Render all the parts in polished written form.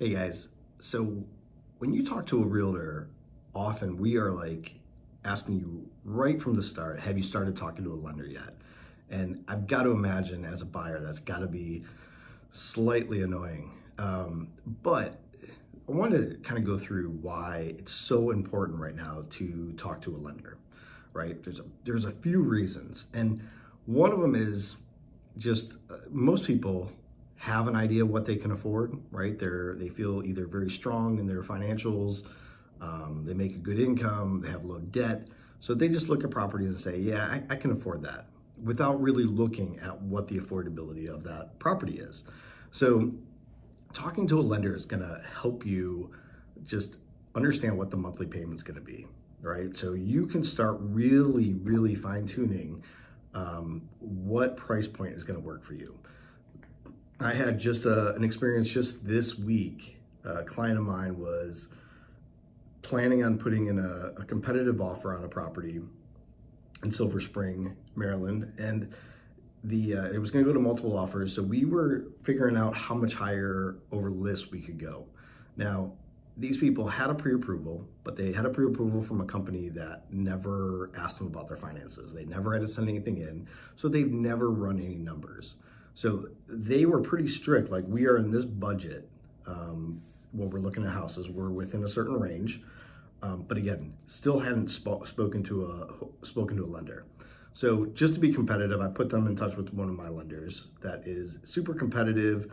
Hey guys, so when you talk to a realtor, often we are like asking you right from the start, have you started talking to a lender yet? And I've got to imagine as a buyer, that's got to be slightly annoying. But I want to kind of go through why it's so important right now to talk to a lender, right? There's a few reasons, and one of them is just most people have an idea what they can afford, right? They feel either very strong in their financials, they make a good income, they have low debt, so they just look at properties and say, yeah, I can afford that, without really looking at what the affordability of that property is. So talking to a lender is going to help you just understand what the monthly payment's going to be, right? So you can start really fine tuning what price point is going to work for you. I had just an experience just this week. A client of mine was planning on putting in a competitive offer on a property in Silver Spring, Maryland, and it was going to go to multiple offers. So we were figuring out how much higher over list we could go. Now, these people had a pre-approval, but they had a pre-approval from a company that never asked them about their finances. They never had to send anything in, so they've never run any numbers. So they were pretty strict, like, we are in this budget. When we're looking at houses, we're within a certain range. But again, still hadn't spoken to a lender. So just to be competitive, I put them in touch with one of my lenders that is super competitive.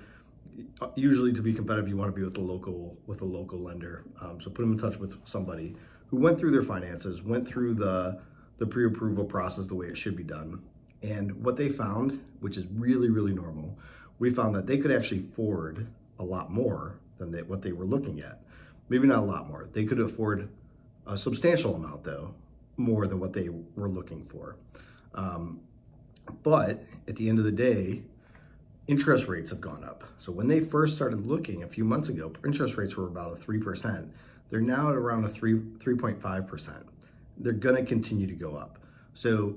Usually, to be competitive, you want to be with a local lender. So put them in touch with somebody who went through their finances, went through the pre-approval process the way it should be done. And what they found, which is really normal, we found that they could actually afford a lot more than what they were looking at. Maybe not a lot more. They could afford a substantial amount, though, more than what they were looking for. But at the end of the day, interest rates have gone up. So when they first started looking a few months ago, interest rates were about a 3%. They're now at around a 3.5%. They're going to continue to go up. So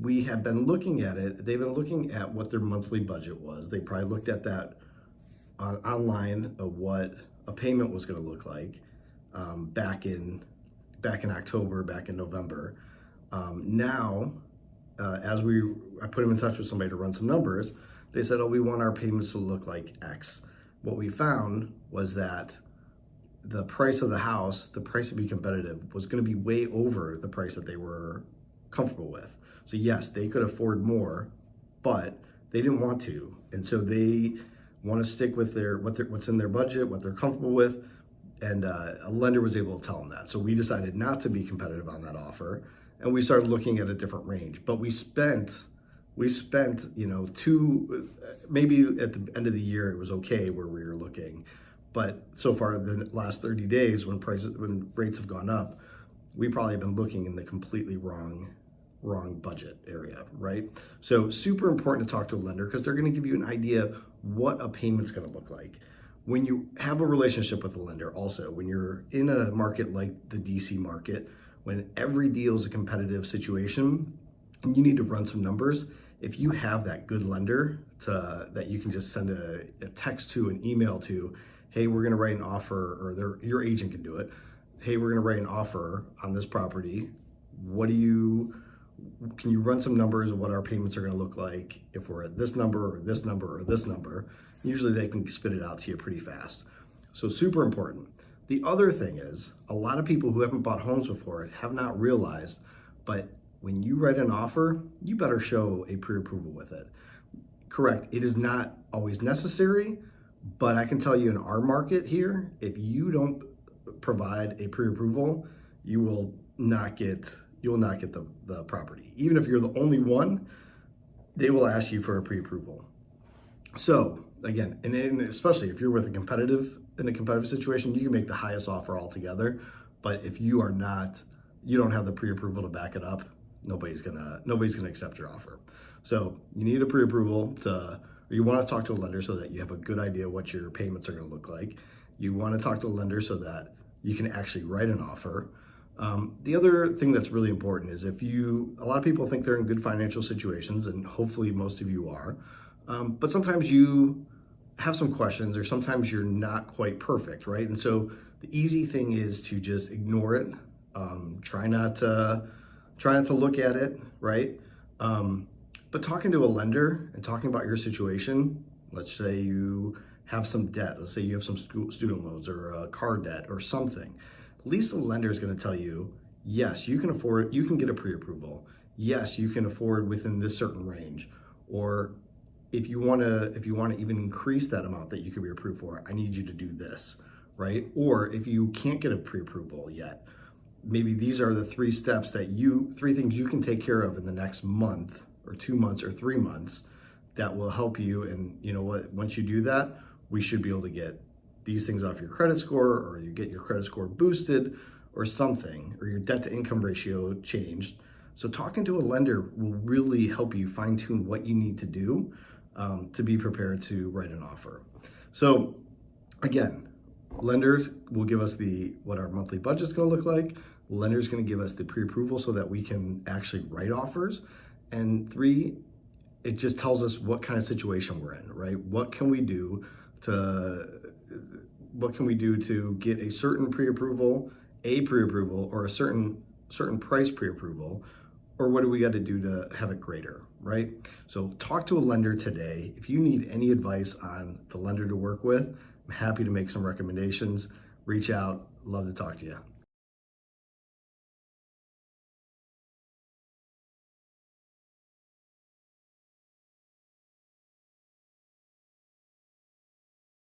we have been looking at it. They've been looking at what their monthly budget was. They probably looked at that online of what a payment was going to look like back in October, back in November. Now, I put them in touch with somebody to run some numbers. They said, oh, we want our payments to look like X. What we found was that the price of the house, the price to be competitive, was going to be way over the price that they were comfortable with. So yes, they could afford more, but they didn't want to. And so they want to stick with what's in their budget, what they're comfortable with. And a lender was able to tell them that. So we decided not to be competitive on that offer, and we started looking at a different range. But we spent, maybe at the end of the year it was okay where we were looking, but so far the last 30 days when rates have gone up, we probably have been looking in the completely wrong budget area, right? So super important to talk to a lender because they're going to give you an idea what a payment's going to look like. When you have a relationship with a lender, also, when you're in a market like the DC market, when every deal is a competitive situation and you need to run some numbers, if you have that good lender that you can just send a text to, an email to, hey, we're going to write an offer, or your agent can do it. Hey, we're going to write an offer on this property. Can you run some numbers of what our payments are going to look like if we're at this number or this number or this number? Usually they can spit it out to you pretty fast. So super important. The other thing is, a lot of people who haven't bought homes before have not realized, but when you write an offer, you better show a pre-approval with it. Correct, it is not always necessary, but I can tell you in our market here, if you don't provide a pre-approval, you will not get the property. Even if you're the only one, they will ask you for a pre-approval. So again, and especially if you're in a competitive situation, you can make the highest offer altogether. But if you don't have the pre-approval to back it up, nobody's gonna accept your offer. So you need a pre-approval or you want to talk to a lender so that you have a good idea what your payments are going to look like. You want to talk to a lender so that you can actually write an offer. The other thing that's really important is a lot of people think they're in good financial situations, and hopefully most of you are, but sometimes you have some questions, or sometimes you're not quite perfect, right? And so the easy thing is to just ignore it. Try not to look at it, right? Um, but talking to a lender and talking about your situation, let's say you have some debt, let's say you have some student loans or a car debt or something. At least the lender is going to tell you, yes, you can afford, you can get a pre-approval. Yes, you can afford within this certain range. Or if you want to even increase that amount that you could be approved for, I need you to do this, right? Or if you can't get a pre-approval yet, maybe these are the three things you can take care of in the next month or 2 months or 3 months that will help you. And you know what, once you do that, we should be able to get these things off your credit score, or you get your credit score boosted or something, or your debt to income ratio changed. So talking to a lender will really help you fine tune what you need to do to be prepared to write an offer. So again, lenders will give us what our monthly budget is going to look like. Lender's going to give us the pre-approval so that we can actually write offers. And three, it just tells us what kind of situation we're in, right? What can we do to get a certain pre-approval, or a certain price pre-approval, or what do we got to do to have it greater, right? So talk to a lender today. If you need any advice on the lender to work with, I'm happy to make some recommendations. Reach out. Love to talk to you.